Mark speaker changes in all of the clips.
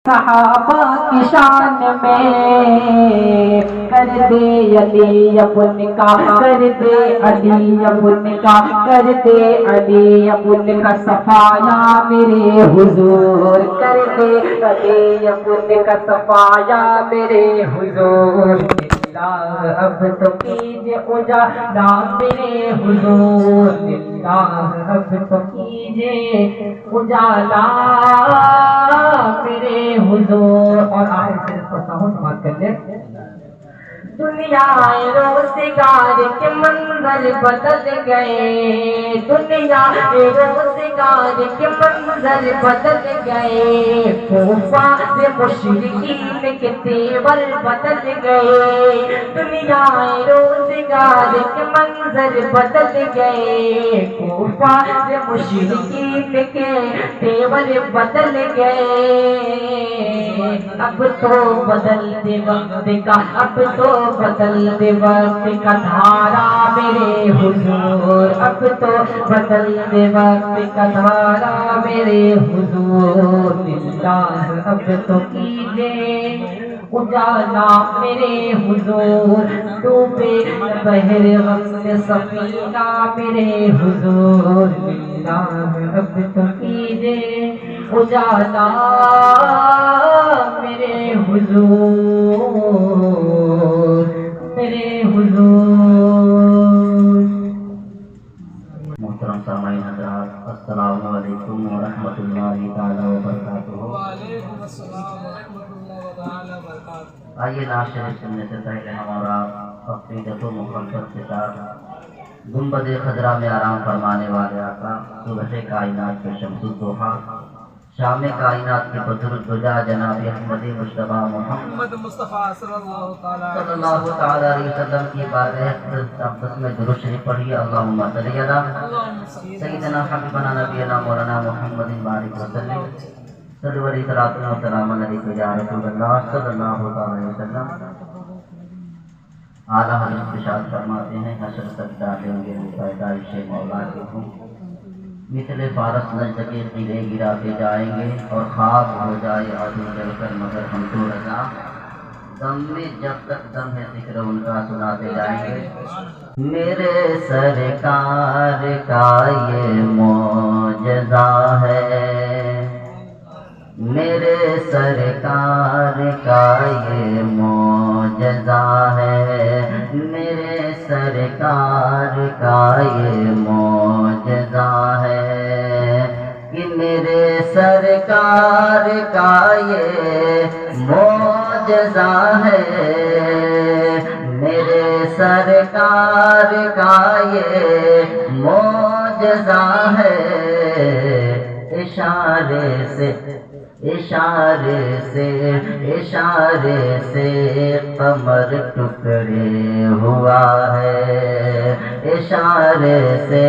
Speaker 1: صحابہ کی شان میں کر دے علی اپن کا، کر دے علی اپن کا، کر دے علی اپن کا صفایا میرے حضور، کر دے علی اپن کا صفایا میرے حضور۔ اب تو کیجئے اجالا میرے حضور، اب تو کیجئے اجالا میرے حضور۔ اور آخر صرف پڑھتا ہوں، سماعت کر لیں۔ دنیا روزگار کے منظر بدل گئے، دنیا روزگار کے منظر بدل گئے، کوفہ سے مشرکین کے تیور بدل گئے، دنیا روزگار کے منظر بدل گئے، کوفہ سے مشرکین کے تیور بدل گئے۔ اب تو بدل دے وقت کا، اب تو بدل دے وقت کا دھارا میرے حضور، اب تو بدل دے وقت کا دھارا میرے حضور۔ اللہ اب تو کیجئے اجالا میرے حضور، ڈوبے بحر غم میں سفینہ میرے حضور۔ اللہ اب تو کیجئے اجالا میرے حضور، میرے حضور۔ محترم سامعین حضرات، السلام علیکم ورحمۃ اللہ تعالی وبرکاتہ۔ وعلیکم السلام ورحمۃ اللہ تعالی وبرکاتہ۔ آئیے نعت شریف سننے سے پہلے ہمارا عقیدت و محبت کے ساتھ گنبد خضرا میں آرام فرمانے والے آقا، صبح کائنات کے شمس الضحیٰ، شام کائنات کے بدر الدجا جناب احمد مصطفیٰ محمد مصطفیٰ صلی اللہ تعالی علیہ وسلم کی بارگاہ میں درود شریف پڑھیے۔ اللہم صلی علی سیدنا حبیبنا نبینا مولانا محمد بارک وسلم، صلو علیہ الصلوۃ والسلام علیک یا رسول اللہ صلی اللہ تعالی علیہ وسلم۔ اعلیٰ حضرت ارشاد فرماتے ہیں، حشر تک ڈالیں گے پیدائش مولا کے ہوں، مثل فارس نجد کے قلعے گراتے جائیں گے، اور خواب ہو جائے عدو جل کر مگر ہم تو رضا، دم میں جب تک دم ہے ذکر ان کا سناتے جائیں گے۔ میرے سرکار کا یہ معجزہ ہے، میرے سرکار کا یہ معجزہ ہے، میرے سرکار کا یہ معجزہ ہے، کہ میرے سرکار کا یہ معجزہ ہے، میرے سرکار کا یہ معجزہ ہے۔ اشارے سے اشارے سے اشارے سے قمر ٹکڑے ہوا ہے، اشارے سے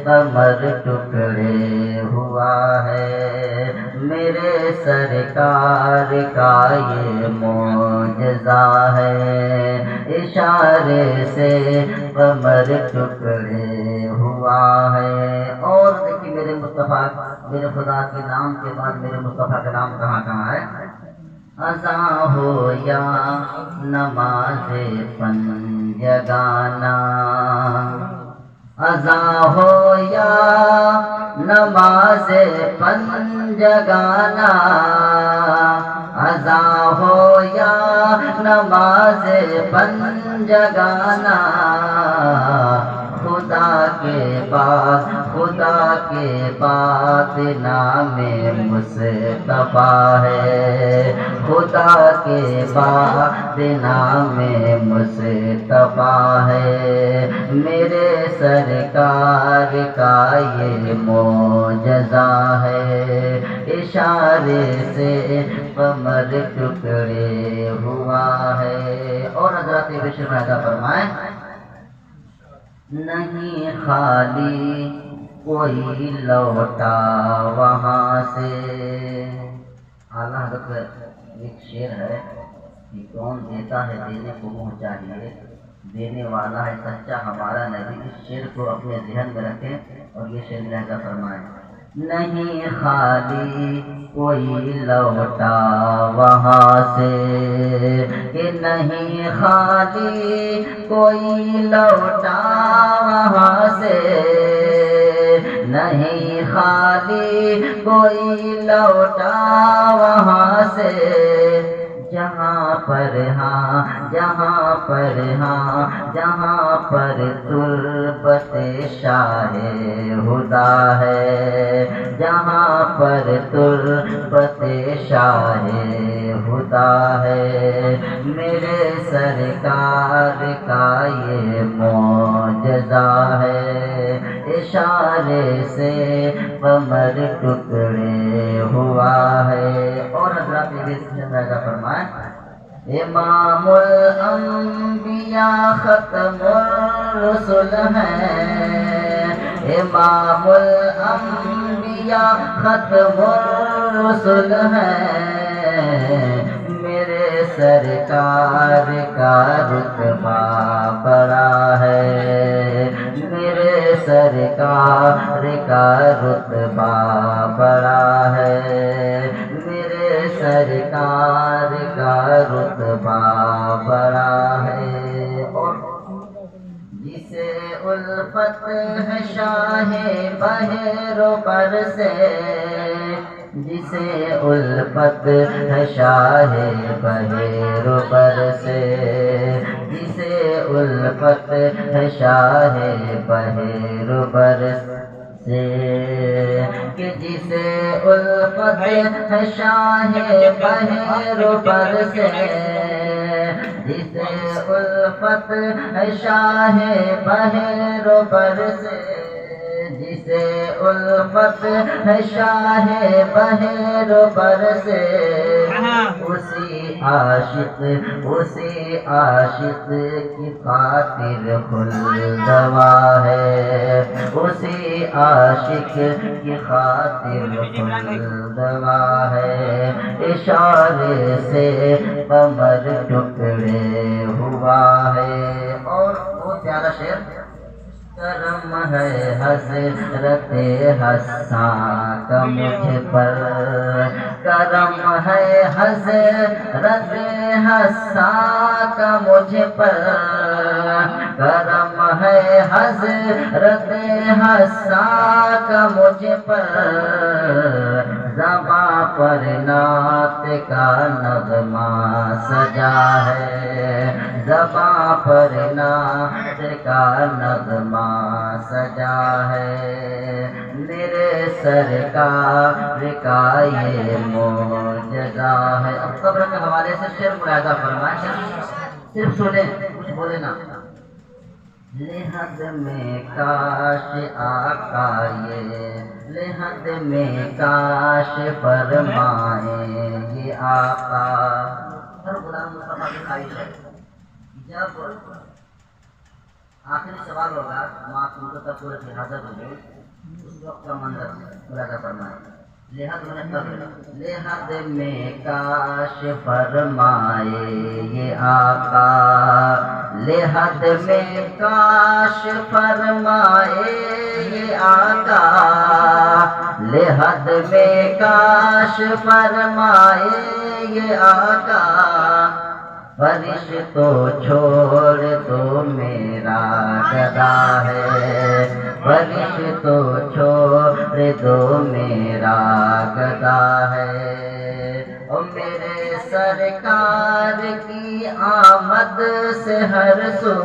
Speaker 1: قمر ٹکڑے ہوا ہے، میرے سرکار کا یہ معجزہ ہے، اشارے سے قمر ٹکڑے ہوا ہے۔ اور دیکھیے میرے مصطفیٰ، میرے خدا کے نام کے بعد میرے مصطفیٰ کا نام کہاں کہاں ہے؟ اذاں ہو یا نماز پنجگانا، اذاں ہو یا نماز پنجگانا، اذاں ہو یا نماز پنجگانا، خدا کے بعد خدا کے بعد نام مصطفیٰ ہے، خدا کے بعد نام مصطفیٰ ہے، میرے سرکار کا یہ معجزہ ہے، اشارے سے قمر ٹکڑے ہوا ہے۔ اور حضرات بشر پیدا فرمائیں، نہیں خالی کوئی لوٹا وہاں سے۔ اعلیٰ حضرت ایک شعر ہے کہ کون دیتا ہے دینے کو منہ چاہیے، دینے والا ہے سچا ہمارا نبی۔ اس شعر کو اپنے ذہن میں رکھیں اور یہ شعر لہجہ فرمائیں۔ نہیں خالی کوئی لوٹا وہاں سے، کہ نہیں خالی کوئی لوٹا وہاں سے، نہیں خالی کوئی لوٹا وہاں سے، جہاں پر ہاں جہاں پر ہاں جہاں پر تربت شاہ خدا ہے، جہاں پر تربت شاہ خدا ہے، میرے سرکار کا یہ معجزہ ہے، اشارے سے قمر ٹکڑے ہوا ہے۔ اور حضرات یہ بھی فرمائیں، امام الانبیاء ختم الرسل ہیں، امام الانبیاء ختم الرسل ہیں، میرے سرکار کا رتبہ بڑا ہے، میرے سرکار کا رتبہ بڑا ہے، میرے سرکار کا رتبہ بڑا ہے۔ اور جسے الفت ہے شاہ بحر و بر سے، جسے الفت ہے شاہ بحر و بر سے، جسے الفت ہے شاہ بحر و بر سے، کہ جسے الفت ہے شاہ بحر و بر سے، جسے الفت ہے شاہ بحر و بر سے، جسے الفت ہے شاہ بحر و بر سے، اسی عاشق کی خاطر خلدوا ہے، اسی عاشق کی خاطر خلدوا ہے، اشارے سے قمر ٹکڑے ہوا ہے۔ اور بہت پیارا شعر، کرم ہے حضرت حسان کا مجھ پر، کرم ہے حضرت حسان کا مجھ پر، کرم ہے حضرت حسان کا مجھ پر، زباں پر نعت کا نغمہ سجا ہے، زباں پر نعت کا نغمہ سجا ہے، میرے سرکار کا یہ معجزہ ہے۔ اب قبر کے حوالے سے شعر ملاحظہ فرمائیں، صرف سنیں کچھ بولے نا۔ لحد میں کاش آقا یہ لحد میں کاش فرمائیں یہ آقا، ہر غلام مصطفیٰ کی خواہش ہے جب آخری سوال ہوگا معصوم تک پورے کی حاضر ہو گئے، اس وقت کا منظر ملاحظہ فرمائیں۔ لحد میں کاش فرمائے یہ آقا، لحد میں کاش فرمائے یہ آقا، لحد میں کاش فرمائے یہ آقا، فرشتوں چھوڑ دو میرا گدا ہے، فرشتوں چھوڑ دو میرا گدا ہے، او میرے سرکار کی آمد سے ہر سو،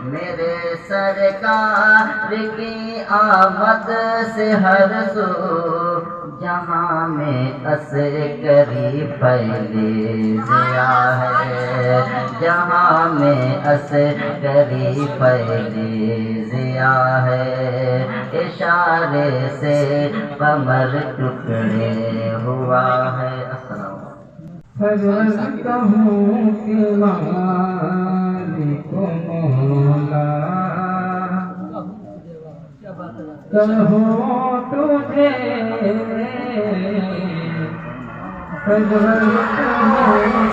Speaker 1: میرے سرکار کی آمد سے ہر سو، جہاں میں عسکری پھیلی ضیا ہے، جہاں میں عسکری پھیلی ضیا ہے، اشارے سے قمر ٹکڑے ہوا ہے۔ السلام علیکم۔
Speaker 2: کہوں کہ مالک مولا، کہوں تجھے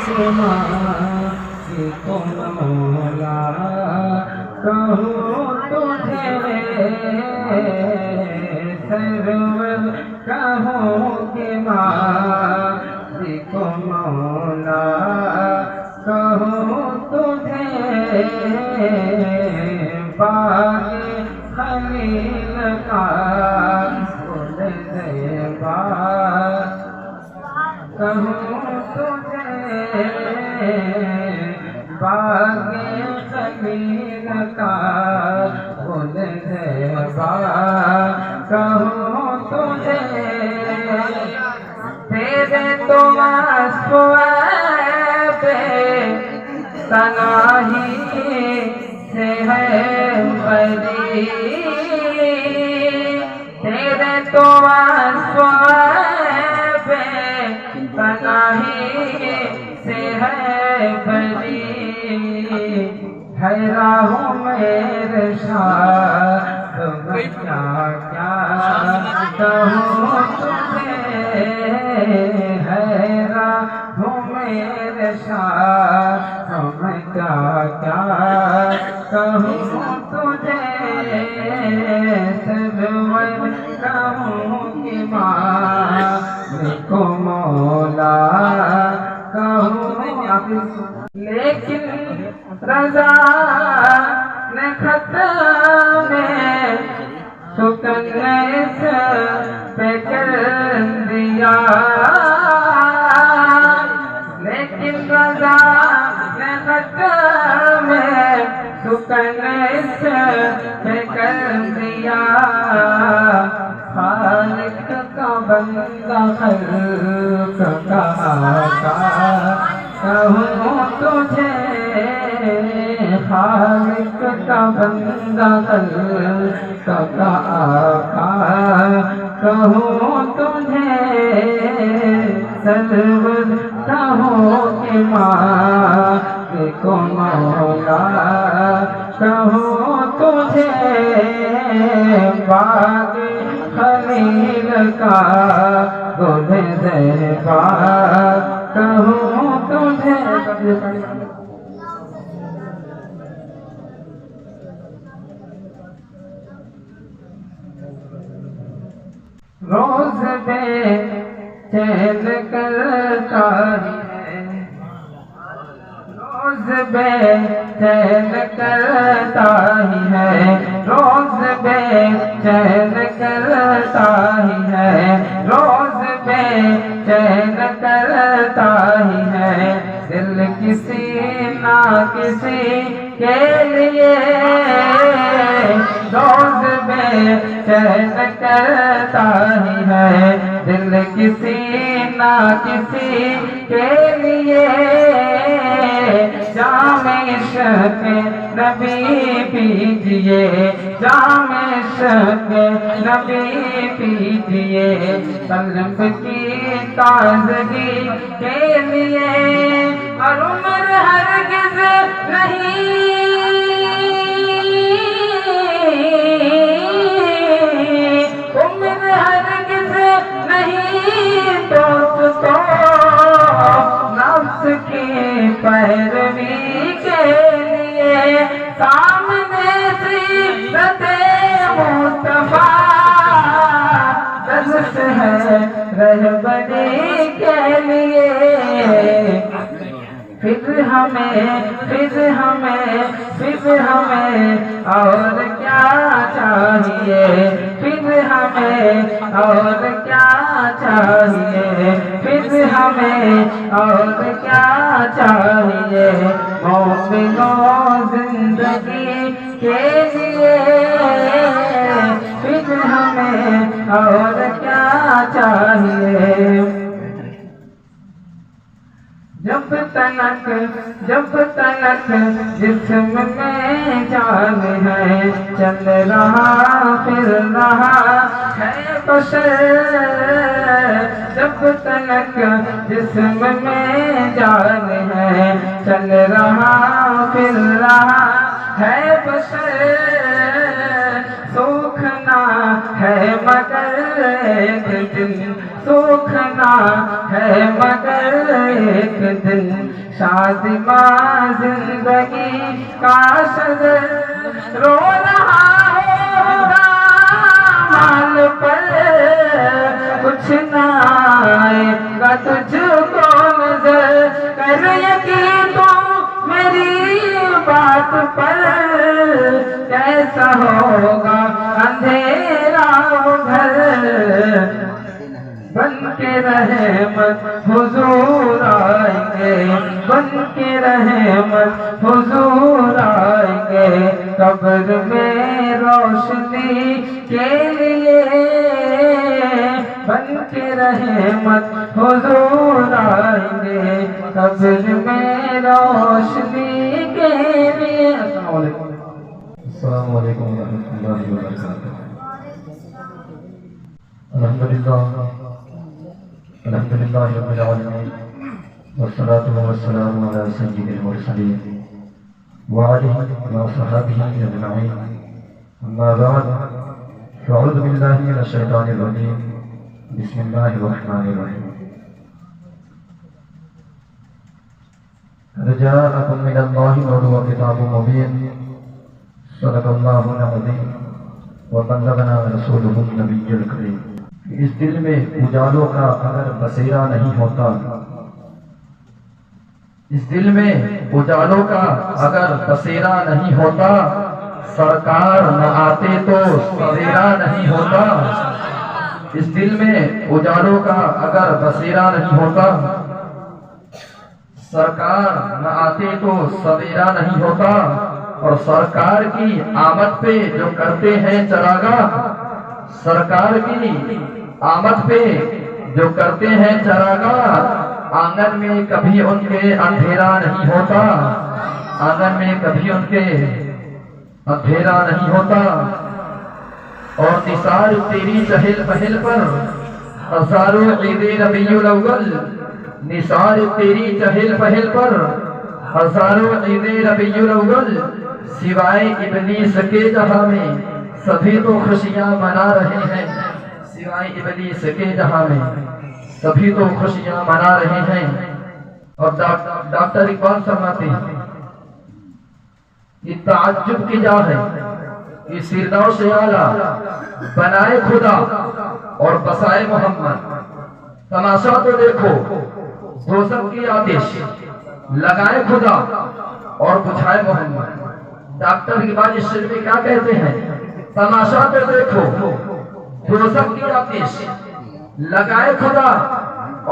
Speaker 2: کہ مالک مولا، کہوں تجھے سرور کہوں کہ مالک و مولا کہوں تجھے باغ خلیل کا گل زیبا کہوں تجھے باغ خلیل کا گل زیبا کہوں تجھے تیرے تو تنہائی سے ہے بری تیرے تو تنہائی سے ہے بری ہے راہ میرے شاہ میں کیا کیا کہوں تجھے ہے راہ میرے شاہ میں کیا کیا کہوں تجھے سرور کہوں کہ مالک و مولا کہوں لیکن رضا نے خط میں سکن اس پہ کر دیا لیکن رضا نے خط میں سکن اس پہ کر دیا خالق کا بندہ خلق کا آقا کہوں تجھے خالق کا بندہ خلق کا آقا کہوں تجھے سرور کہوں کہ مالک و مولا کہوں تجھے باغ خلیل کا گل زیبا کہوں تجھے روز بے چین کرتا ہے روز بے چین کرتا ہی ہے روز بے چین کرتا ہی ہے روز بے چین کرتا ہی ہے دل کسی نہ کسی کے لیے روز بے چین کرتا ہی ہے دل کسی نہ کسی کے لیے جام عشق نبی پیجئے جام عشق نبی پیجئے قلب کی تازگی کے لیے اور عمر ہرگز نہیں عمر ہرگز نہیں دوستو نفس کی پیروی کے لیے سامنے سیرت مصطفیٰ دست ہے رہبری کے لیے پھر ہمیں اور کیا چاہیے پھر ہمیں اور کیا چاہیے پھر ہمیں اور کیا چاہیے مومنوں زندگی کے لیے پھر ہمیں اور کیا چاہیے جب تلک جسم میں جان ہے چل رہا پھر رہا ہے بشر جب تلک جسم میں جان ہے چل رہا پھر رہا ہے بشر سوکھنا ہے مگر ایک دن سوکھنا ہے مگر ایک دن شادماں زندگی کا شجر رو رہا ہوگا حال پر کچھ نہ آئے گا تجھ کو نظر، کر یقین تو میری بات پر، کیسا ہوگا اندھیرا گھر، بن کے رحمت حضور آئیں گے، بن کے رحمت حضور آئیں گے، قبر میں روشنی کے لیے، بن کے رحمت حضور آئیں گے، قبر میں روشنی کے لیے۔ السلام علیکم۔
Speaker 3: السلام علیکم ورحمۃ اللہ وبرکاتہ۔ الحمدللہ رب العالمین، والصلاة والسلام علی سید المرسلین وعلیہ وصحبہ اجمعین، اما بعد، فاعوذ باللہ من الشیطان الرجیم، بسم اللہ الرحمن الرحیم۔ قد جاءکم من اللہ نور وکتاب مبین، صدق اللہ العظیم وبلغنا رسولہ النبی الکریم۔ اس دل میں اجالوں کا اگر بسیرا نہیں ہوتا، اس دل میں اجالوں کا اگر بسیرا نہیں ہوتا، سرکار نہ آتے تو سویرا نہیں ہوتا۔ اس دل میں اجالوں کا اگر بسیرا نہیں ہوتا، سرکار نہ آتے تو سویرا نہیں ہوتا۔ اور سرکار کی آمد پہ جو کرتے ہیں چراغاہ، سرکار کی آمد پہ جو کرتے ہیں چراغاہ، آنگن میں کبھی ان کے اندھیرا نہیں ہوتا، آنگن میں کبھی ان کے اندھیرا نہیں ہوتا۔ اور نثار تیری چہل پہل پر ہزاروں عید ربیع الاول، نثار تیری چہل پہل پر ہزاروں عید ربیع الاول، سوائے ابلیس کے جہاں میں سبھی تو خوشیاں منا رہے ہیں، سوائے ابلیس کے جہاں میں سبھی تو خوشیاں منا رہے ہیں۔ اور ڈاکٹر اقبال فرماتے ہیں، یہ تعجب کی جا ہے کہ فردوس اعلیٰ بنائے خدا اور بسائے محمد، تماشا تو دیکھو دوزخ کی آتش، لگائے خدا اور بجھائے محمد۔ ڈاکٹر اقبال اس شعر میں کیا کہتے ہیں؟ تماشا تو دیکھو دوزخ کی آتش، لگائے خدا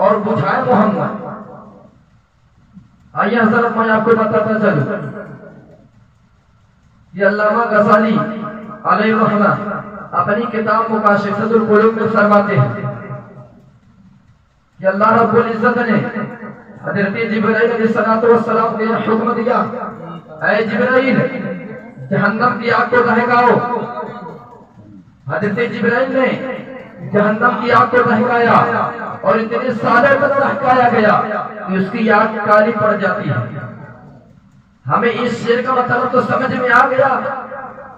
Speaker 3: اور بجھائے محمد۔ آئیے حضرت میں آپ کو بتاتا چلوں، یہ علامہ غزالی علیہ الرحمہ اپنی کتاب مکاشفۃ القلوب میں فرماتے ہیں کہ اللہ رب العزت نے حضرت جبرائیل علیہ السلام کو حکم دیا، اے جبرائیل جہنم کی آگ کو دہکاؤ۔ حضرت جبرائیل نے جہنم کی آگ کو دہکایا اور اتنے سالے تک دہکایا گیا کہ اس کی آگ کالی پڑ جاتی ہے۔ ہمیں اس شعر کا مطلب تو سمجھ میں آ گیا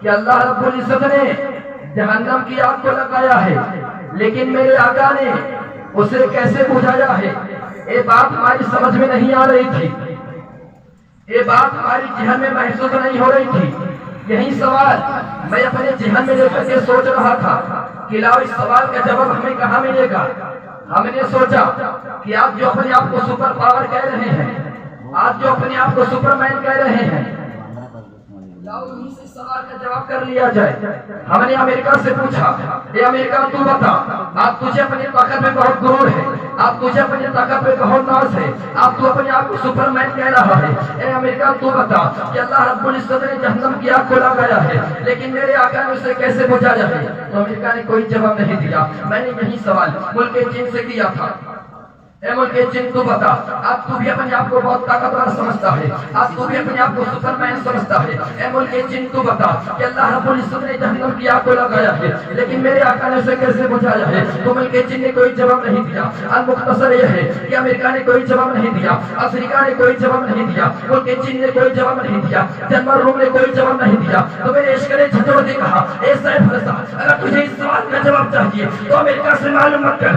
Speaker 3: کہ اللہ رب العزت نے جہنم کی آگ کو لگایا ہے، لیکن میرے آقا نے اسے کیسے بجھایا ہے، یہ بات ہماری سمجھ میں نہیں آ رہی تھی، یہ بات ہماری ذہن میں محسوس نہیں ہو رہی تھی۔ یہی سوال میں اپنے ذہن میں لے کر کے سوچ رہا تھا کہ لاؤ اس سوال کا جواب ہمیں کہاں ملے گا۔ ہم نے سوچا کہ آپ جو اپنے آپ کو سپر پاور کہہ رہے ہیں، آپ جو اپنے آپ کو سپر مین کہہ رہے ہیں، لاؤ انہی سے سوال کا جواب کر لیا جائے۔ ہم نے امریکہ سے پوچھا، اے امریکہ تو بتا، آپ تجھے اپنی طاقت میں بہت غرور ہے، آپ تجھے اپنی طاقت میں بہت ناز ہے، آپ تو اپنے آپ کو سپر مین کہہ رہا ہے، اے امریکہ تو بتا کہ اللہ رب العزت نے جہنم کی آگ کو لگایا ہے، لیکن میرے آقا نے اسے کیسے بجھایا ہے؟ تو امریکہ نے کوئی جواب نہیں دیا۔ میں نے یہی سوال ملک چین سے کیا تھا، اے ملک چین تو بتا، آپ تو بھی اپنے آپ کو بہت طاقتور سمجھتا ہے، آپ تو بھی اپنے آپ کو سپر مین سمجھتا ہے، اے ملک چین تو بتا کہ اللہ رب العزت نے جہنم کی آگ کو لگایا ہے، لیکن میرے آقا نے اسے کیسے بجھایا ہے؟ تو ملک چین نے کوئی جواب نہیں دیا۔ المختصر یہ ہے کہ امریکہ نے کوئی جواب نہیں دیا، افریقہ نے کوئی جواب نہیں دیا، ملک چین نے کوئی جواب نہیں دیا، جنرل روم نے کوئی جواب نہیں دیا۔ تو میرے عشق نے جھنجھوڑ کے کہا، اے سیف رضا، اگر تجھے اس سوال کا جواب چاہیے تو امریکہ سے معلوم مت کر،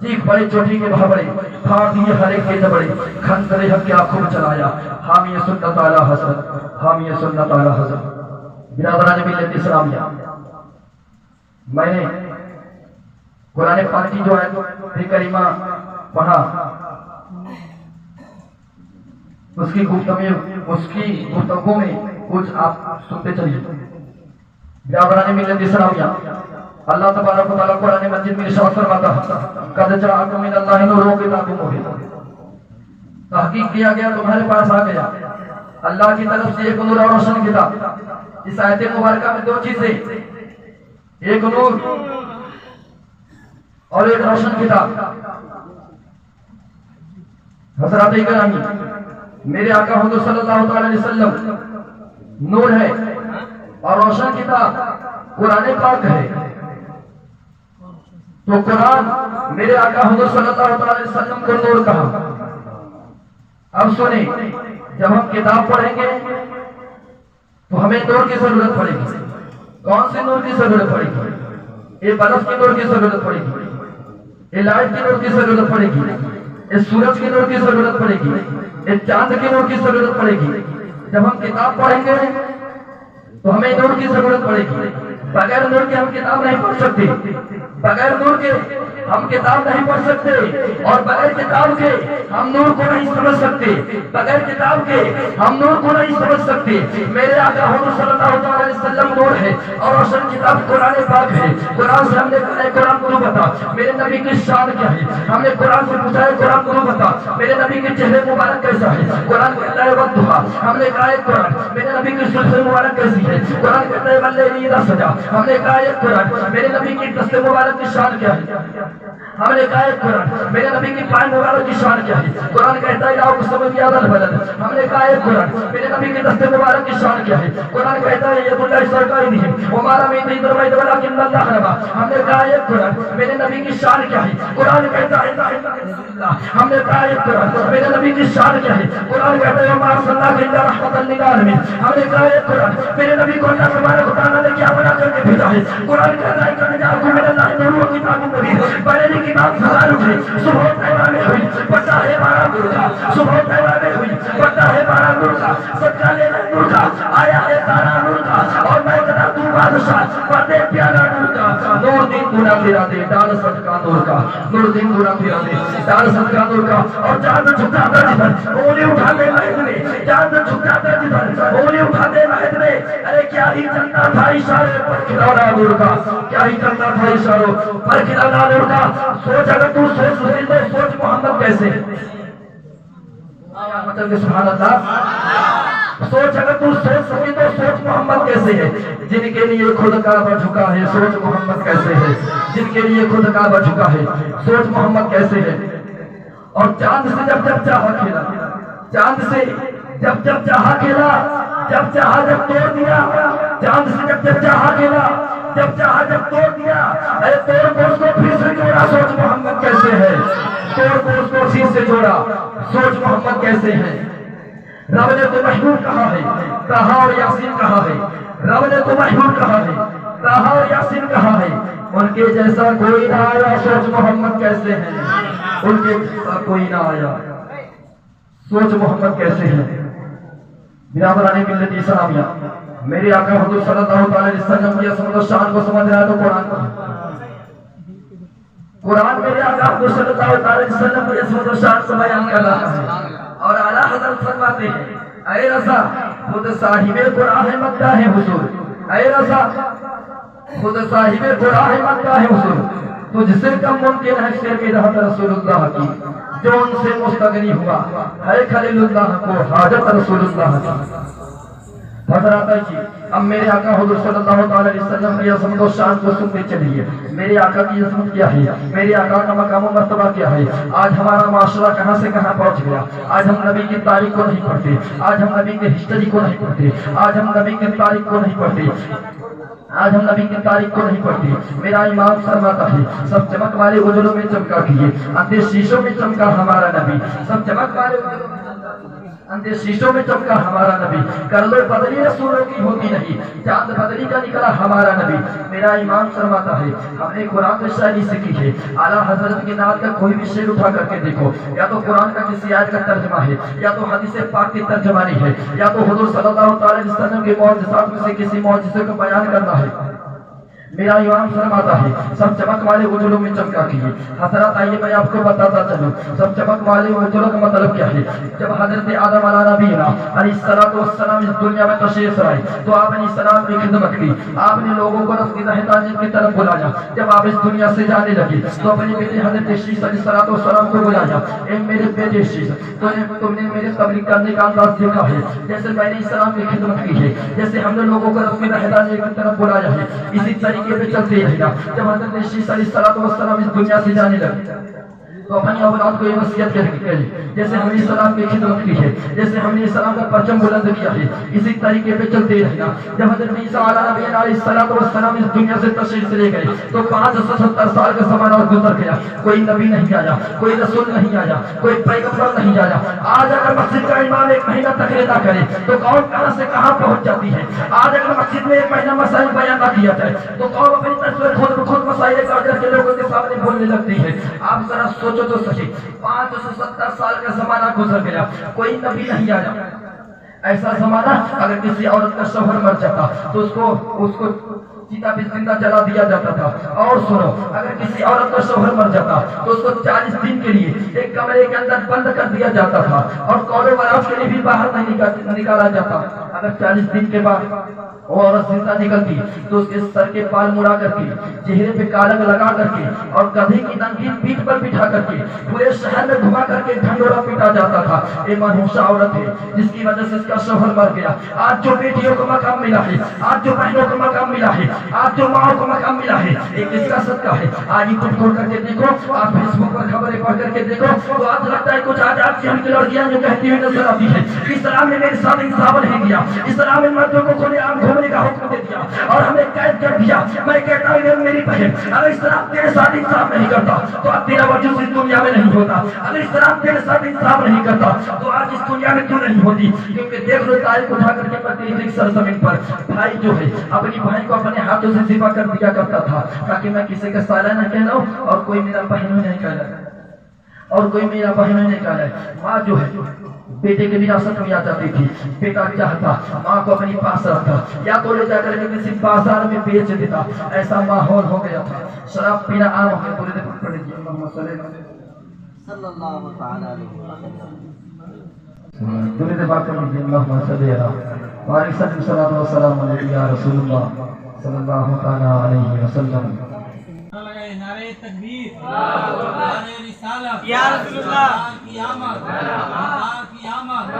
Speaker 3: چیخ پڑے چوٹی کے بھاوڑے پھاڑ دیے ہر ایک کے جبڑے کھنجر حق کے آنکھوں میں چلایا حامی سنت اعلی حضرت حامی سنت اعلی حضرت برادران ملت اسلامیہ میں نے قرآن پاک کی جو ہے کریمہ پڑھا اس کی گفتگو میں کچھ آپ سنتے چلیے برادران ملت اسلامیہ اللہ تبارک و تعالیٰ قرآن مجید میں ارشاد فرماتا ہے قد جاءکم من اللہ نور و کتاب مبین تحقیق کیا گیا تمہارے پاس آ گیا اللہ کی طرف سے ایک نور اور روشن کتاب اس آیت مبارکہ میں دو چیزیں ایک نور اور ایک روشن کتاب حضرات اکرامی میرے آقا حضور صلی اللہ علیہ وسلم نور ہے اور روشن کتاب قرآن پاک ہے تو قرآن میرے آقا حضور صلی اللہ علیہ وسلم کو نور کہا اب سنیں جب ہم کتاب پڑھیں گے تو ہمیں نور کی ضرورت پڑے گی کون سے نور کی ضرورت پڑے گی یہ برف کی نور کی ضرورت پڑے گی یہ لائٹ کی نور کی ضرورت پڑے گی یہ سورج کی نور کی ضرورت پڑے گی یہ چاند کی نور کی ضرورت پڑے گی جب ہم کتاب پڑھیں گے تو ہمیں نور کی ضرورت پڑے گی بغیر نور کے ہم کتاب نہیں پڑھ سکتے بغیر نور کے ہم کتاب نہیں پڑھ سکتے اور بغیر کتاب کے ہم نور کو نہیں سمجھ سکتے بغیر کتاب کے ہم نور کو نہیں سمجھ سکتے میرے آقا حضور صلی اللہ علیہ وسلم نور ہے اور روشن کتاب قرآن پاک ہے قرآن سے ہم نے کہا ہے قرآن کو بتا میرے نبی کی شان کیا ہے ہم نے قرآن سے پوچھا ہے قرآن کو بتا میرے نبی کے چہرے مبارک کیسا ہے قرآن کہتا ہے والضحیٰ ہم نے کہا ہے قرآن میرے نبی کی سلسلہ مبارک کیسی ہے قرآن کہتا ہے واللیل اذا سجا ہم نے کہا ہے قرآن میرے نبی کی دست مبارک کی شان کیا ہے ہم نے کہا ہے قرآن میرے نبی کی پائے مبارک کی شان کیا ہے قرآن کہتا ہے لا اقسم بیہذا البلد ہم نے کہا ہے قرآن میرے نبی کی دست مبارک کی شان کیا ہے قرآن کہتا ہے ید اللہ سرکاری نہیں ہمارا میدی درمائی ولکن اللہ ربا ہم نے کہا ہے قرآن میرے نبی کی شان کیا ہے قرآن کہتا ہے لا الہ الا اللہ ہم نے کہا ہے قرآن میرے نبی کی شان کیا ہے قرآن کہتا ہے وما ارسلناک الا رحمۃ للعالمین ہم نے کہا ہے قرآن میرے نبی کو اللہ تبارک و تعالیٰ نے کیا بنا کر کے بھیجا ہے قرآن کہتا ہے کہ جاءکم من اللہ نور و کتاب مبین پہلے کی بات ہزار اٹھے صبح تیوار میں ہوئی پتا ہے بارہ نور کا صبح تیوار میں ہوئی پتا ہے بارہ نور کا صدقہ لینا نور کا آیا ہے تارا نور کا اور میں کہتا تو بادشاہ پتے پیارا نور کا نور دین دونا پھرا دے ڈال صدقہ نور کا نور دین دونا پھرا دے ڈال صدقہ نور کا اور چاند جھکاتا جدھر انگلی اٹھاتے مہد میں چاند جھکاتا جدھر انگلی اٹھاتے مہد میں ارے کیا ہی چلتا تھا اشارے پر کھلونا نور کا کیا ہی چلتا تھا اشاروں پر کھلونا نور کا سوچ اگر تو سوچ سکے تو سوچ محمد کیسے مطلب سبحان اللہ سوچ اگر تو سوچ سکے تو سوچ محمد کیسے ہے جن کے لیے خود کعبہ جھکا ہے سوچ محمد کیسے ہے جن کے لیے خود کعبہ جھکا ہے سوچ محمد کیسے ہے اور چاند سے جب جب چاہا کھیلا چاند سے جب جب چاہا کھیلا جب چاہا جب توڑ دیا چاند سے جب جب چاہا کھیلا جب چاہا جب توڑ دیا اے توڑ کو اس کو پھر سے جوڑا سوچ محمد کیسے ہے توڑ کو اس کو پھر سے جوڑا سوچ محمد کیسے ہے رب نے تو محبوب کہا ہے طٰہٰ اور یاسین کہا ہے رب نے تو محبوب کہا ہے طٰہٰ اور یاسین کہا ہے ان کے جیسا کوئی نہ آیا سوچ محمد کیسے ہے ان کے جیسا کوئی نہ آیا سوچ محمد کیسے ہے برادران ملت اسلامیہ میرے آقا حضور صلی اللہ علیہ وسلم کی عظمت و شان کو سمجھ رہا ہے تو قرآن کو قرآن میرے آقا حضور صلی اللہ علیہ وسلم کی عظمت و شان کو بیان کر رہا ہے اور اعلیٰ حضرت فرماتے ہیں اے رضا خود صاحب قرآن مداح ہے حضور اے رضا خود صاحب قرآن مداح ہے حضور تجھ سے کم ممکن ہے شیر میں رہت رسول اللہ کی جو ان سے مستغنی ہوا ہے خلیل اللہ کو حاجت رسول اللہ کی حضرات جی اب میرے آقا حضور صلی اللہ علیہ وسلم کی عظمت و شان کو سنتے چلیے میرے آقا کی عظمت کیا ہے میرے آقا کا مقام و مرتبہ کیا ہے آج ہمارا معاشرہ کہاں سے کہاں پہنچ گیا آج ہم نبی کی تاریخ کو نہیں پڑھتے آج ہم نبی کے ہسٹری کو نہیں پڑھتے آج ہم نبی کی تاریخ کو نہیں پڑھتے آج ہم نبی کی تاریخ کو نہیں پڑھتے. میرا امام فرماتا ہے سب چمک والے اجروں میں چمکا کیے اندھے شیشوں میں چمکا ہمارا نبی. سب چمک والے اندھے شیشوں میں چمکا ہمارا نبی. کر لو بدلی رسولوں کی ہوتی نہیں, چاند بدلی کا نکلا ہمارا نبی. میرا امام فرماتا ہے ہم نے قرآن میں شاعری سیکھی ہے. اعلیٰ حضرت کی نعت کا کوئی بھی شعر اٹھا کر کے دیکھو, یا تو قرآن کا کسی آیت کا ترجمہ ہے, یا تو حدیث پاک کی ترجمانی ہے, یا تو حضور صلی اللہ تعالی علیہ وسلم کے معجزات میں سے کسی معجزے کو بیان کرنا ہے. میرا امام فرماتا ہے سب چمک والے اجروں میں چمکا کیے. حضرات آئیے میں آپ کو بتاتا چلوں سب چمک والے اجروں کا مطلب کیا ہے. جب حضرت آدم علیہ نبینا علیہ السلام اس دنیا میں تشریف لائے تو آپ نے السلام کی خدمت کی. آپ نے لوگوں کو رزق ہدایت کی طرف بلایا. جب آپ اس دنیا سے جانے لگے تو اپنے بیٹے حضرت شیس علیہ السلام کو بلایا. اے میرے بیٹے شیس, تم نے میرے تبلیغ کرنے کا انداز دیکھا ہے جیسے میں نے السلام کی خدمت کی ہے, جیسے ہم نے لوگوں کو رزق ہدایت کی طرف بلایا ہے, اسی طریقے پہ چلتے رہے گا. جب حضرت عیسیٰ علیہ السلام اس دنیا سے جانے لگے تو اپنی اولاد کو یہ وصیت کری جیسے ہم نے اسلام کی خدمت کی ہے, جیسے ہم نے اسلام کا پرچم بلند کیا ہے, اسی طریقے پہ چلتے رہے گا. جب حضرت عیسیٰ علیہ السلام اس دنیا سے تشریف لے گئے تو 570 سال کا زمانہ گزر گیا. کوئی نبی نہیں آیا, کوئی رسول نہیں آیا, کوئی پیغمبر نہیں آیا. آج اگر مسجد کا امام ایک مہینہ تقریر نہ کرے تو قوم کہاں سے کہاں پہنچ جاتی ہے. آج اگر مسجد میں ایک مہینہ مسائل بیان نہ کیا جائے تو قوم اپنی طرف خود مسائل کر کے لوگوں کے سامنے بولنے لگتی ہے. آپ ذرا سوچو تو صحیح, 570 سال کا زمانہ گزر گیا, کوئی نبی نہیں آیا. ایسا زمانہ اگر کسی عورت کا شوہر مر جاتا تو اس کو چیتا پہ زندہ جلا دیا جاتا تھا. اور سنو, اگر کسی عورت کا شوہر مر جاتا تو اس کو 40 دن کے لیے ایک کمرے کے اندر بند کر دیا جاتا تھا اور کولے وراث کے لیے بھی باہر نہیں نکالا جاتا. اگر 40 دن کے بعد وہ عورت زندہ نکلتی تو اس کے سر کے بال مڑا کر کے, چہرے پہ کالنگ لگا کر کے اور گدھے کی ننگی پیٹھ پر بٹھا کر کے پورے شہر میں گھما کر کے ڈھنڈورا پیٹا جاتا تھا. یہ منحوسہ عورت ہے جس کی وجہ سے اس کا شوہر مر گیا. آج جو بیٹیوں کو مقام ملا ہے, آج جو بہنوں کو مقام ملا ہے, آج جو ماں کو مقام ملا ہے, ایک اس کا صدقہ ہے. آج یہ کھول کر کے دیکھو, آپ فیس بک پر خبریں پڑھ کر کے دیکھو تو آج لگتا ہے کچھ آج آپ کی ہم کی لڑکیاں جو کہتی ہوئی نظر آتی ہے اسلام نے میرے ساتھ انصاف نہیں کیا, اسلام نے مردوں کو کھلے عام گھومنے کا حکم دے دیا اور ہمیں قید کر دیا. میں کہتا ہوں میری بہن, اگر اسلام تیرے ساتھ انصاف نہیں کرتا تو اب تیرا وجود اس دنیا میں نہیں ہوتا. اگر اسلام تیرے ساتھ انصاف نہیں کرتا تو آج اس دنیا میں کیوں نہیں ہوتی. کیونکہ دیکھ لو تاریخ اٹھا کر کے پڑتی تھی سرزمین پر, بھائی جو ہے اپنی بہن کو اپنے ہاتھوں سے ذبح کر دیا کرتا تھا تاکہ میں کسی کا سالہ نہ کہلاؤں اور کوئی میرا بہن نہیں کہلائے, اور کوئی میرا بہن نہیں کہلائے. ماں جو ہے بیٹے کے وراثت میں آ جاتی تھی. بیٹا چاہتا ماں کو اپنی پاس رکھتا یا تو لے جا کر کے کسی بازار میں بیچ دیتا. ایسا ماحول ہو گیا تھا. شراب پینا عام ہو گیا. بولے دیکھو پڑھ لیجیے اللہم صلی اللہ تعالی علیہ وسلم. درود پاک کر لیجیے اللہم صلی اللہ وعلیہ وسلم یا رسول اللہ صلی اللہ تعالی علیہ وسلم.
Speaker 4: نعرہ تکبیر, نعرہ رسالت, یا رسول اللہ کی آمد, اللہ کی آمد,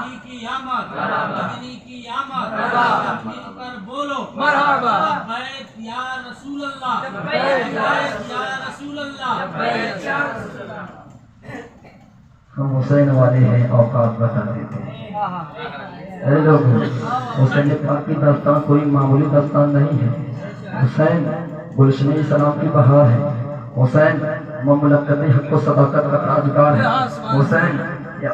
Speaker 4: کی کی آمد, مدنی کی آمد. مل کر بولو مرحبا, لبیک یا رسول اللہ, لبیک یا رسول اللہ, لبیک یا رسول اللہ.
Speaker 3: ہم حسین والے ہیں, اوقات بتا دیتے ہیں. اے لوگ, حسین پاک کی داستان کوئی معمولی داستان نہیں ہے. حسین گلشن اسلام کی بہار ہے. حسین مملکت حق و صداقت کا تاجدار ہے. حسین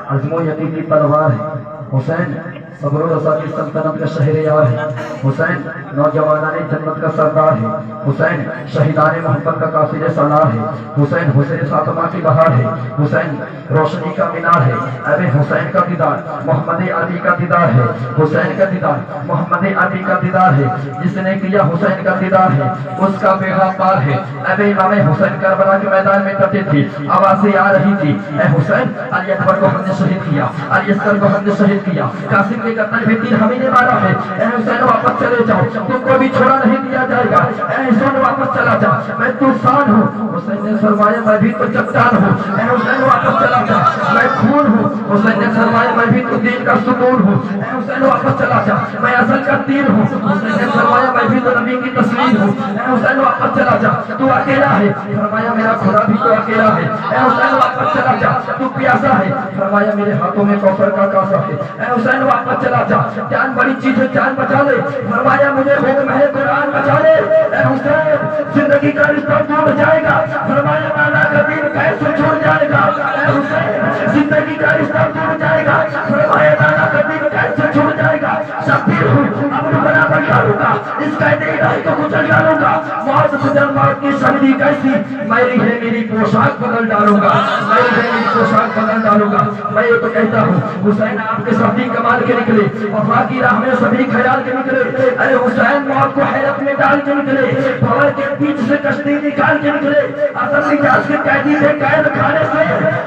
Speaker 3: عزم و یقین کی تلوار ہے. حسین صبر و رضا کی سلطنت کا شہر یار ہے. حسین نوجوانان جنت کا سردار ہے. حسین شہیدان محبت کا قافلہ سالار ہے. حسین حسین فاطمہ کی بہار ہے. حسین روشنی کا مینار ہے. ابے حسین کا دیدار محمد علی کا دیدار ہے. حسین کا دیدار محمد علی کا دیدار ہے. جس نے کیا حسین کا دیدار ہے اس کا بیڑا پار ہے. ابے امام حسین کربلا کے میدان میں ڈٹے تھے, آوازیں آ رہی تھی, اے حسین علی اکبر کو ہم نے شہید کیا, علی اصغر کو ہم نے شہید کیا, قاسم کے قتل بھی تیر ہمیں نے مارا ہے. اے حسین واپس چلے جاؤ, تم کو بھی چھوڑا نہیں دیا جائے گا. اے حسین واپس چلا جا, میں طوفان ہوں. حسین نے فرمایا میں بھی تو چٹان ہوں. اے حسین واپس چلا جا, میں خون ہوں. حسین نے فرمایا میں بھی تو دین کا ستون ہوں، اے حسین واپس چلا جا، میں اصل کا تیر ہوں۔ حسین نے فرمایا میں بھی تو نبی کی تسلیم ہوں، اے حسین واپس چلا جا، تو اکیلا ہے، فرمایا میرا خدا بھی تو اکیلا ہے، اے حسین واپس چلا جا، تو پیاسا ہے، فرمایا میرے ہاتھوں میں کوثر کا کاسا ہے، اے حسین واپس چلا جا، جان بڑی چیز ہے، جان بچا لے، فرمایا مجھے حکم ہے قرآن بچا لے، اے حسین زندگی کا رشتہ ٹوٹ جائے گا، فرمایا مولا کا دین کیسے چھوڑ جائے گا، اے حسین زندگی کا رشتہ ٹوٹ جائے گا، فرمایا مولا کا دین کیسے چھوڑ جائے گا، شبیر ہوں اپنے برابر ڈالوں گا، اس قید الہی کو کچل ڈالوں گا، موت گزر موت کی شہیدی کیسی، میری ہے میری پوشاک بدل ڈالوں گا، میری ہے میری پوشاک بدل ڈالوں گا۔ میں یہ تو کہتا ہوں حسین آپ کے سبھی کمال کے نکلے، وفا کی راہ میں سبھی خیال کے نکلے، ارے حسین موت کو حیرت میں ڈال کے نکلے، بھور کے بیچ سے کشتی نکال کے نکلے، اصل نجاز کے قیدی تھے قید خانے سے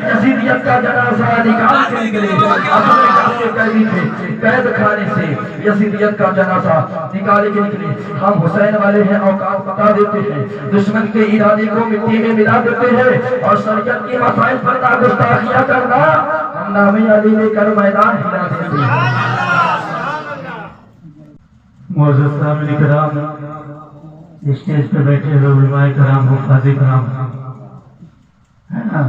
Speaker 3: یزیدیت کا جنازہ نکال کے نکلے، اصل نجاز کے قیدی تھے قید خانے سے یزیدیت کا جنازہ نکال کے نکلے۔ ہم حسین والے ہیں، اوقات بتا دیتے ہیں، دشمن کے ارادے کو مٹی میں ملا دیتے ہیں، اور شریعت کی مسائل پر گستاخیاں کرنا ہم نام علی لے کر میدان ہلا دیتے ہیں۔
Speaker 5: معزز سامعین کرام، اسٹیج پہ بیٹھے ہوئے علماء کرام، حفاظ کرام ہے نا،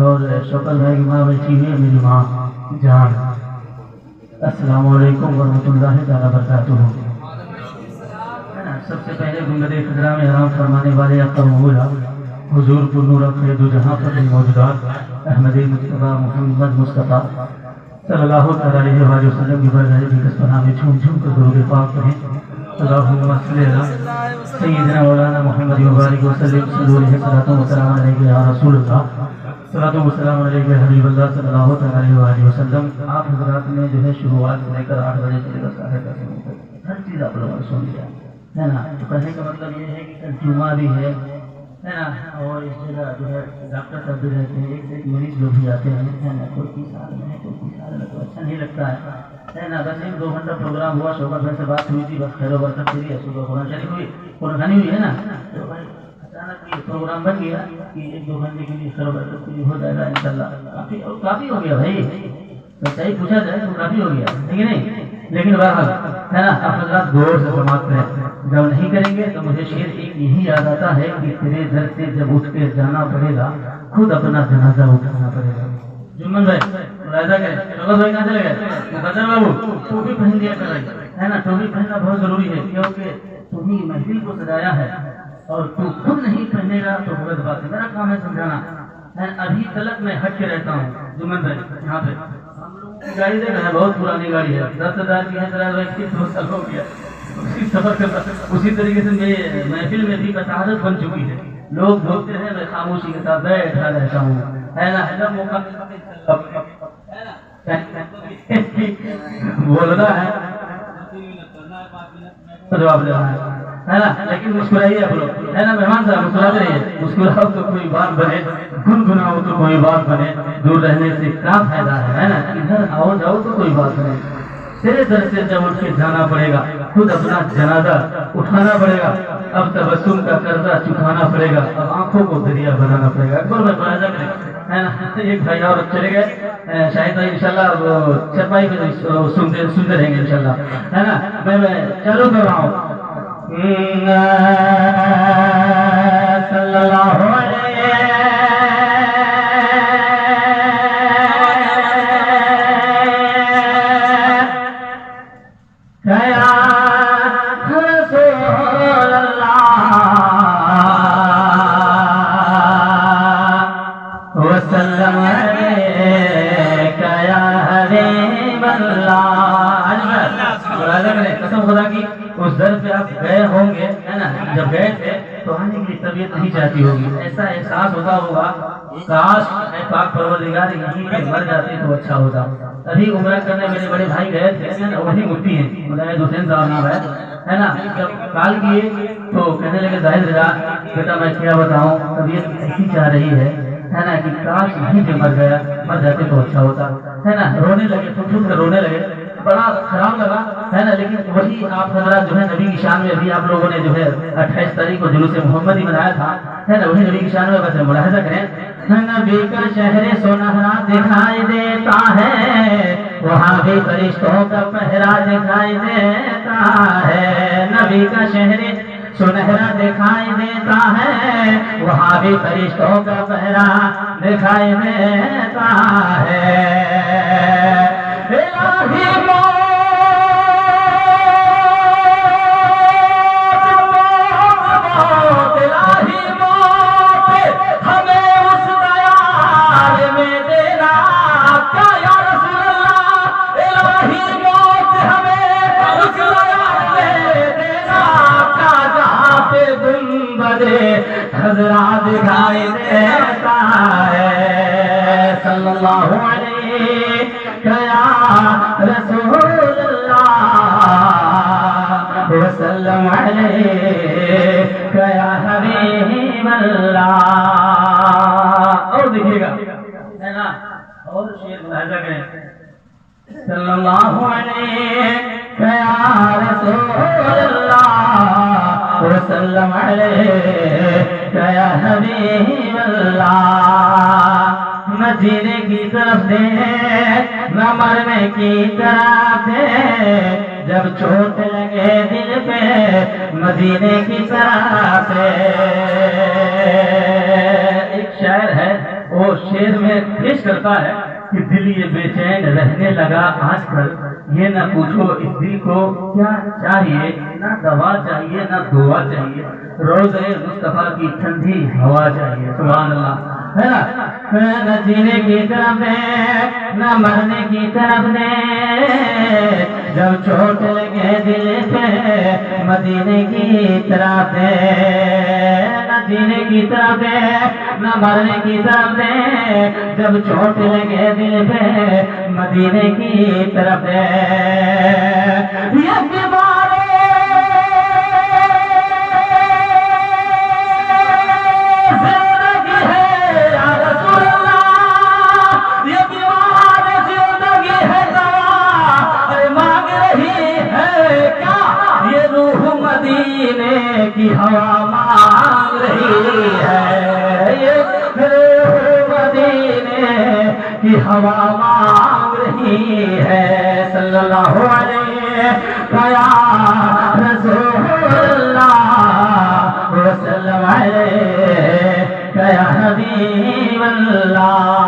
Speaker 5: اور شوکت بھائی کی ماں بیٹھی ہوئی ہے، میری ماں جان، السلام علیکم ورحمۃ اللہ تعالیٰ وبرکاتہ۔ سب سے پہلے گنبد خضرا میں آرام فرمانے والے اقوام حضور پر نور خیر دو جہاں پر موجودات احمد مصطفیٰ محمد مصطفیٰ صلی اللہ علیہ وآلہ وسلم کی برگاہ اقدس پناہ میں جھوم جھوم کر درود پاک پڑھیں۔ اللہم صلی علی سیدنا مولانا محمد مبارک وسلم، صلو علیہ الصلوۃ والسلام علیہ یا رسول اللہ، صلوۃ والسلام علیہ یا حبیب اللہ صلی اللہ علیہ وآلہ وسلم۔ آپ حضرات نے جو ہے شروعات سے لے کر 8 بجے سے لے کر 10:30 تک ہر چیز آپ لوگوں نے سن لیا ہے نا۔ تو کہنے کا مطلب یہ ہے کہ کل جمعہ بھی ہے نا، اور اس جگہ جو ہے ڈاکٹر صاحب بھی رہتے ہیں، ایک سے ایک مریض لوگ بھی آتے ہیں ہے نا، کوئی 30 سال میں ہے، کوئی 30 سال میں، تو اچھا نہیں لگتا ہے نا۔ بس 1-2 گھنٹہ پروگرام ہوا، شوکت بھائی سے بات ہوئی تھی، بس خیر و برکت کے لیے صبح قرآن شریف ہوئی، قرآن خوانی ہوئی ہے نا، تو بھائی اچانک یہ پروگرام بن گیا کہ 1-2 گھنٹے کے لیے خیر و برکت کے لیے ہو جائے گا انشاءاللہ۔ کافی ہو گیا بھائی، صحیح پوچھا جائے تو کافی ہو گیا، ٹھیک ہے نہیں، لیکن بہرحال ہے نا، آپ حضرات غور سے سماعت کریں، جب نہیں کریں گے تو مجھے شعر ایک یہی یاد آتا ہے کہ تیرے گھر سے جب اٹھ کے جانا پڑے گا، خود اپنا جنازہ اٹھانا پڑے گا۔ جمن بھائی ملاحظہ کریں، شوکت بھائی کہاں چلے گئے؟ مقدر بابو ٹوپی پہن لیا کر ہے نا، ٹوپی پہننا بہت ضروری ہے، کیونکہ تمہیں محفل کو سجایا ہے، اور تو خود نہیں پہنے گا تو غلط بات ہے، میرا کام ہے سمجھانا۔ ابھی تلک میں ہٹ کے رہتا ہوں جمن بھائی، یہاں پہ گاڑی دیکھ رہے ہیں، بہت پرانی گاڑی ہے، 10,000 کی ہے، 2 سال ہو گیا اسی سفر کرتا۔ اسی طریقے سے میرے محفل میں بھی بشارت بن چکی ہے، لوگ بولتے ہیں میں خاموشی کے ساتھ بیٹھا رہتا ہوں ہے نا، موقع بولنا ہے جواب دینا ہے نا، لیکن مسکرائیے آپ لوگ ہے نا، مہمان صاحب مسکراتے رہیے، مسکراؤ تو کوئی بات بنے، گنگناؤ تو کوئی بات بنے، دور رہنے سے کیا فائدہ ہے نا، ادھر آؤ جاؤ تو کوئی بات بنے۔ تیرے در سے جب اٹھ کے جانا پڑے گا، خود اپنا جنازہ اٹھانا پڑے گا، اب تبسم کا قرضہ چکانا پڑے گا، اب آنکھوں کو دریا بنانا پڑے گا۔ اکبر میں ملاحظہ کریں ہے نا، ایک بھائی اور چلے گئے، شاہد بھائی انشاءاللہ چرپائی پہ سنتے رہیں گے انشاءاللہ ہے نا۔ میں چالو کر رہا ہوں، صلی اللہ علیہ رسول اللہ وسلم یا حبیب اللہ۔ قسم خدا کی اس در پہ آپ گئے ہوں گے ہے نا، جب گئے تھے تو آنے کی طبیعت نہیں چاہتی ہوگی، ایسا احساس ہوتا ہوگا کاش پاک پروردگار یہیں پہ مر جاتے تو اچھا ہوتا۔ ابھی عمرہ کرنے میرے بڑے بھائی گئے تھے نا، وہی مفتی ہیں مجاہد حسین صاحب نام ہے نا، جب کال کیے تو کہنے لگے ظاہر رضا بیٹا میں کیا بتاؤں، طبیعت ایسی چاہ رہی ہے نا کہ کاش یہیں پہ مر جاتے تو اچھا ہوتا ہے نا، رونے لگے، پھٹ پھٹ کر رونے لگے، بڑا خراب لگا ہے نا۔ لیکن وہی آپ حضرات جو ہے نبی کی شان میں ابھی آپ لوگوں نے جو ہے 28 تاریخ کو جلوس محمدی منایا تھا ہے نا، وہی نبی کی شان میں بس ملاحظہ کریں، نبی کا شہر سنہرا دکھائی دیتا ہے، وہ
Speaker 2: وہاں بھی فرشتوں کا پہرا دکھائی دیتا ہے، نبی کا شہر سنہرا دکھائی دیتا ہے، وہاں بھی فرشتوں کا پہرا دکھائی دیتا ہے۔ الہی موت الہی موت ہمیں اس دیار میں دینا، کیا یا رسول اللہ الہی موت ہمیں اس دیار میں دینا، کیا جہاں پہ گنبدے خضرا دکھائی دیتا ہے۔ صلی اللہ علیہ رسول اللہ وسلم علیہ یا حبیب اللہ۔ اور دیکھیے گا ہے نا، اور شعر ملاحظہ کریں، صلی اللہ علیہ یا رسول اللہ وسلم علیہ یا حبیب اللہ۔ نہ جینے کی طرف دے نہ مرنے کی طرف دے، جب چوٹ لگے دل پہ مدینے کی طرف سے۔ ایک شاعر ہے، وہ شعر میں پیش کرتا ہے کہ دل یہ بے چین رہنے لگا آج کل، یہ نہ پوچھو اس دل کو کیا چاہیے، نہ دوا چاہیے نہ دعا چاہیے، روضہ مصطفیٰ کی ٹھنڈی ہوا چاہیے۔ سبحان اللہ، ہے نا، نہ جینے کی طرف دے نہ مرنے کی طرف دے، جب چوٹ لگے دل پہ مدینے کی طرف دے، نہ جینے کی طرف دے نہ مرنے کی طرف دے، جب چوٹ لگے دل پہ مدینے کی طرف دے۔ یہ بیمارے زندگی ہے یا رسول اللہ، یہ بیمار زندگی ہے دوا مانگ رہی ہے کیا، یہ روح مدینے کی ہوا مانگ رہی ہے، یہ روح مدینے کی ہوا مانگ رہی ہے۔ صلی اللہ علیہ یا رسول اللہ وسلم علیہ یا حبیب اللہ۔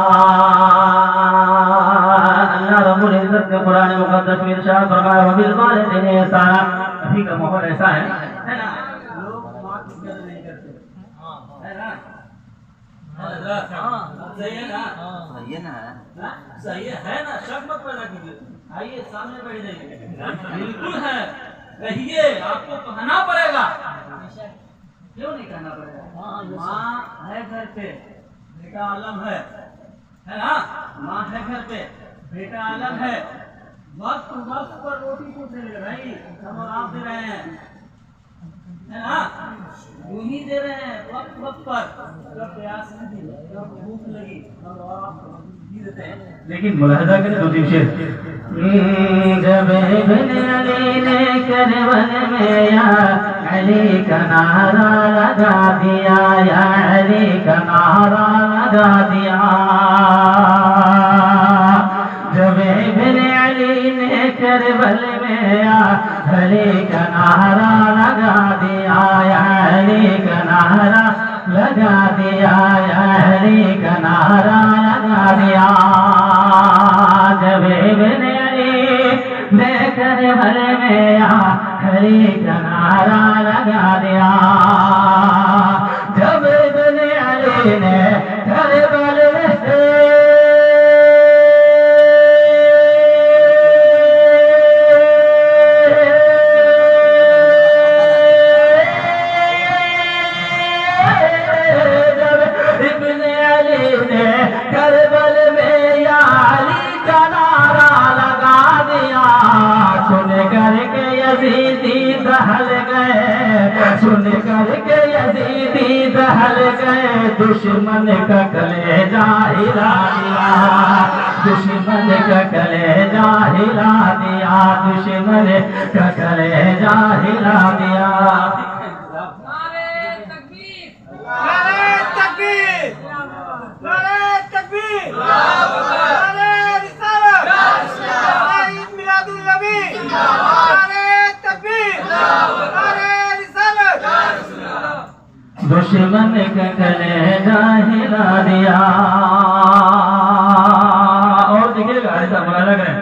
Speaker 2: اللہ رب العزت نے قرآن مقدس میں ارشاد فرمایا وبالوالدین احسانا۔ ابھی کا ماحول ایسا ہے نا، لوگ ماں کی قدر نہیں کرتے، ہے نا، صحیح ہے نا، صحیح ہے نا، شک مت پیدا کیجیے، آئیے سامنے بیٹھ جائیے، بالکل ہے، کہیے، آپ کو کہنا پڑے گا، کیوں نہیں کہنا پڑے گا؟ ماں ہے گھر پہ، بیٹا عالم ہے نا، ماں ہے گھر پہ، بیٹا عالم ہے، وقت وقت پر روٹی کو دے رہے بھائی، ہم اور آپ دے رہے ہیں، ہے نا، یوں ہی دے رہے ہیں وقت وقت پر، جب پیاس لگی جب بھوک لگی ہم اور آپ بھی دیتے ہیں۔ لیکن ملاحظہ کریں دو تین شعر، جب ابن علی نے کربل میں یا علی کا نعرہ لگا دیا، یا علی کا نعرہ لگا دیا، جب ابن علی نے کربل میں یا علی کا نعرہ لگا دیا، یا علی کا نعرہ لگا دیا، یا علی کا نعرہ لگا دیا، جب ابن علی نے کربل میں یا علی کا نعرہ لگا دیا، جب ابن علی نے کربل میں سن کر کے یزیدی دہل گئے، دشمن کا کلیجہ ہلا دیا، دشمن کا کلیجہ ہلا دیا، دشمن کا کلیجہ ہلا دیا۔
Speaker 4: نعرہ تکبیر، نعرہ تکبیر، نعرہ تکبیر، نعرہ رسالت،
Speaker 5: دشمن کا کلیجہ ہلا دیا. اور دیکھیے گا ایسا بڑا لگ رہا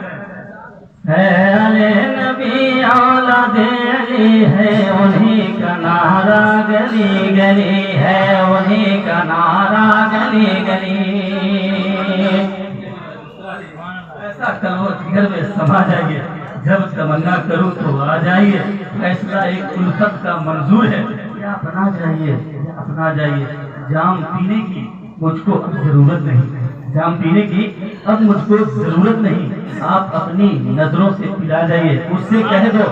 Speaker 5: ہے علی نبی اولاد علی ہے انہی کا نعرہ گلی گلی ہے انہی کا نعرہ گلی گلی. ایسا کرو گھر میں سما جائیے جب تمنا کروں تو آ جائیے. فیصلہ ایک الفت کا منظور ہے یا اپنا جائیے اپنا جائیے. جام پینے کی مجھ کو اب ضرورت نہیں جام پینے کی اب مجھ کو ضرورت نہیں. آپ اپنی نظروں سے پلا جائیے. اس سے کہہ دو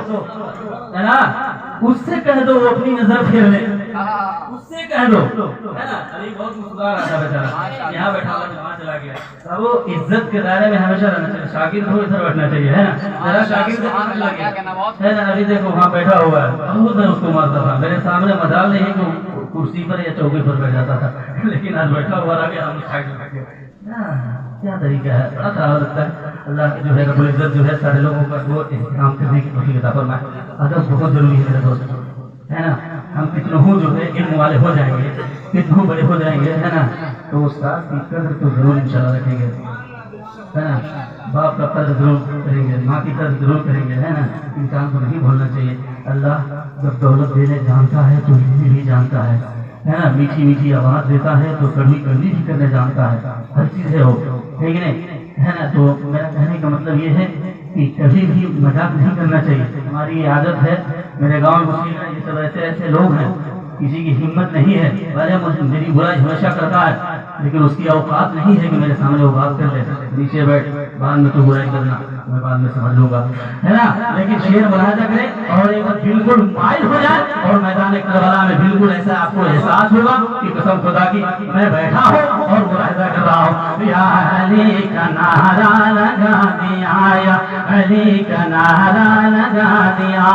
Speaker 5: ہے نا اس سے کہہ دو وہ اپنی نظر پھیر لے. اس سے کہہ دو ہے نا. علی بہت مسکرا رہا تھا بیچارہ یہاں بیٹھا ہوا وہاں چلا گیا. وہ عزت کے دائرے میں ہمیشہ رہنا چاہیے. شاگرد ہو ادھر بیٹھنا چاہیے ہے نا. ذرا شاگرد ہے نا. ابھی دیکھو وہاں بیٹھا ہوا ہے بہت میں اس کو مارتا تھا. میرے سامنے مجال نہیں کہ کرسی پر یا چوکے پر بیٹھ جاتا تھا لیکن آج بیٹھا ہوا رہا کہ ہم سائڈ میں بیٹھے. کیا طریقہ ہے بڑا خراب لگتا ہے. اللہ جو ہے رب العزت جو ہے سارے لوگوں کا وہ احترام کرنے کی توفیق عطا فرمائے. ادب بہت ضروری ہے میرے دوست ہے نا. ہم کتنوں جو ہے علم والے ہو جائیں گے کتنوں بڑے ہو جائیں گے ہے نا تو استاد کی قدر تو ضرور انشاءاللہ رکھیں گے ہے نا. باپ کا قدر ضرور کریں گے ماں کی قدر ضرور کریں گے ہے نا. انسان کو نہیں بھولنا چاہیے. اللہ جب دولت دینے جانتا ہے تو یہ بھی جانتا ہے نا. میٹھی میٹھی آواز دیتا ہے تو کڑوی کڑوی بھی کرنے جانتا ہے. ہر چیز ہے وہ ٹھیک نہیں ہے نا. تو میرا کہنے کا مطلب یہ ہے کہ کبھی بھی مذاق نہیں کرنا چاہیے. ہماری یہ عادت ہے میرے گاؤں مسلم میں یہ سب ایسے ایسے لوگ ہیں کسی کی ہمت نہیں ہے. میری برائی ہمیشہ کرتا ہے لیکن اس کی اوقات نہیں ہے کہ میرے سامنے وہ بات کر لے. نیچے بیٹھ بعد میں تو برائی کرنا میں بعد میں سمجھ لوں گا ہے نا. لیکن شعر ملاحظہ کرے اور ایک بار بالکل مائل ہو جائے اور میدان کربلا میں بالکل ایسا آپ کو احساس ہوگا کہ قسم خدا کی میں بیٹھا ہوں اور ملاحظہ کر رہا ہوں. یا علی کا نعرہ لگا دیا یا علی کا نعرہ لگا دیا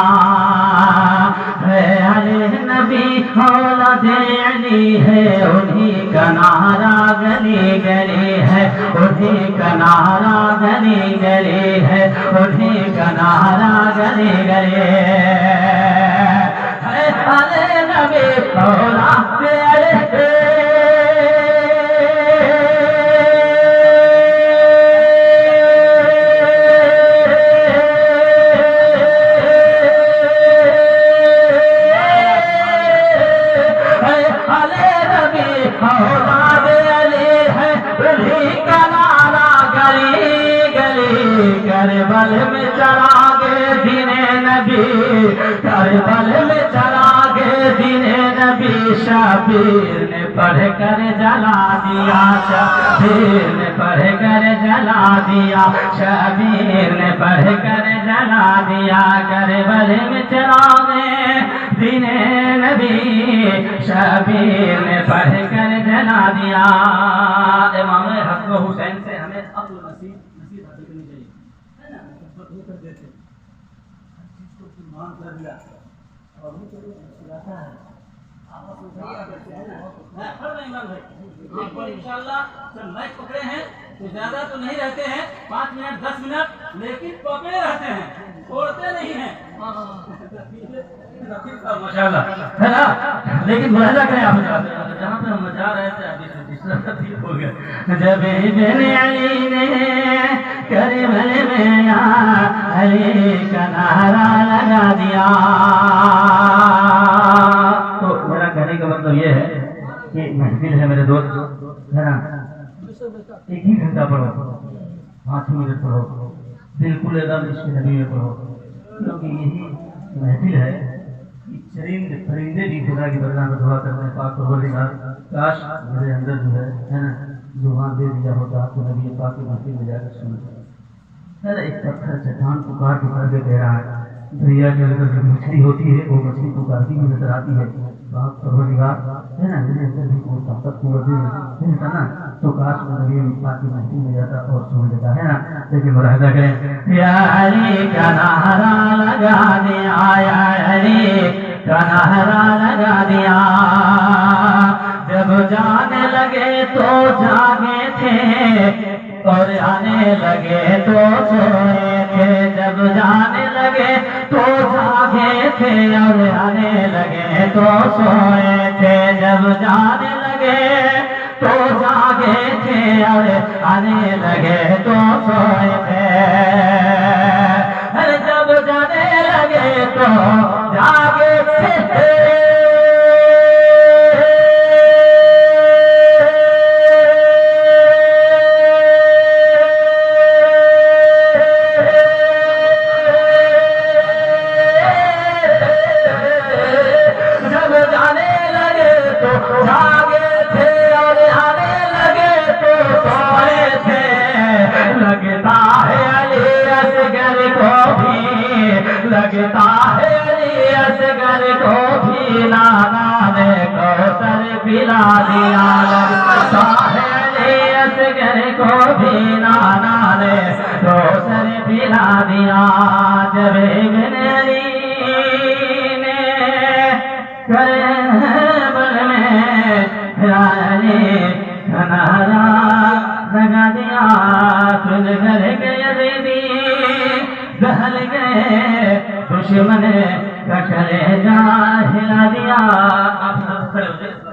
Speaker 5: ہے علی نبی اولاد علی ہے انہی کا نعرہ گلی گلی ہے انہی کا نعرہ گلی گلی ہے انہی کا نعرہ گلی گلی ہے علی نبی اولاد علی کربل میں چلا گے دین نبی کربل میں چلا گے دین نبی شبیر نے پڑھ کر جلا دیا شبیر نے پڑھ کر جلا دیا شبیر نے پڑھ کر جلا دیا کربل میں چلا گے دین نبی شبیر نے پڑھ کر جلا دیا. امام حسن و حسین سے ہمیں عقل نصیب حاصل کرنی چاہیے ہے نا. دیتے ہر چیز کو مان کر دیا اور وہ سکھاتا ہے آپس میں انشاءاللہ جب میچ پکڑے ہیں تو زیادہ تو نہیں رہتے ہیں 5 منٹ 10 منٹ لیکن پکڑے رہتے ہیں چھوڑتے نہیں ہیں ماشاءاللہ ہے نا. لیکن ملاحظہ کریں آپ جہاں پہ ہم مچا رہے تھے ابھی سے جس طرح ہو گیا جب ابن علی نے کربل میں علی کا نعرہ لگا دیا. تو میرا کہنے کا مطلب یہ ہے کہ محفل ہے میرے دوست ہے نا. ایک ہی گھنٹہ پڑھو 5 منٹ پڑھو بالکل ایک دم عشق نبی میں پڑھو کیونکہ یہی محفل ہے. چرند پرندے بھی خدا کی برگاہ میں دعا کرتے ہیں پاک پروردگار کاش میرے اندر جو ہے نا زبان دے دیا ہوتا آپ کو نبی پاک کی محفل میں جا کر سننا. ایک پتھر چٹان پکار پکار کے کہہ رہا ہے. دریا کے اندر جو مچھلی ہوتی ہے وہ مچھلی پکارتی ہوئی نظر آتی ہے. پاک پروردگار ہے نا میرے اندر بھی وہ طاقت قوت ہے نا تو کاش میں نبی پاک کی محفل میں جاتا اور سن لیتا ہے نا. لیکن ملاحظہ کریں یا علی کا نعرہ لگا دیا یا علی کا نعرہ لگا دیا. جب جانے لگے تو جاگے تھے اور آنے لگے تو سوئے تھے. جب جانے لگے تو جاگے تھے اور آنے لگے تو سوئے تھے، جب جانے لگے تو جاگے تھے اور آنے لگے تو سوئے تھے، جب جانے لگے تو جاگے تھے۔ لگتا ہے علی اصغر کو بھی نانا نے کوثر پلا دیا، لگتا ہے علی اصغر کو بھی نانا نے کوثر پلا دیا، جب ابن علی نے کربلا میں علی کا نعرہ لگا دیا، تجھ گھر کے یزیدی دہل گئے، دشمن کا کلیجہ ہلا دیا۔ آپ سب کھڑے ہو جائیں۔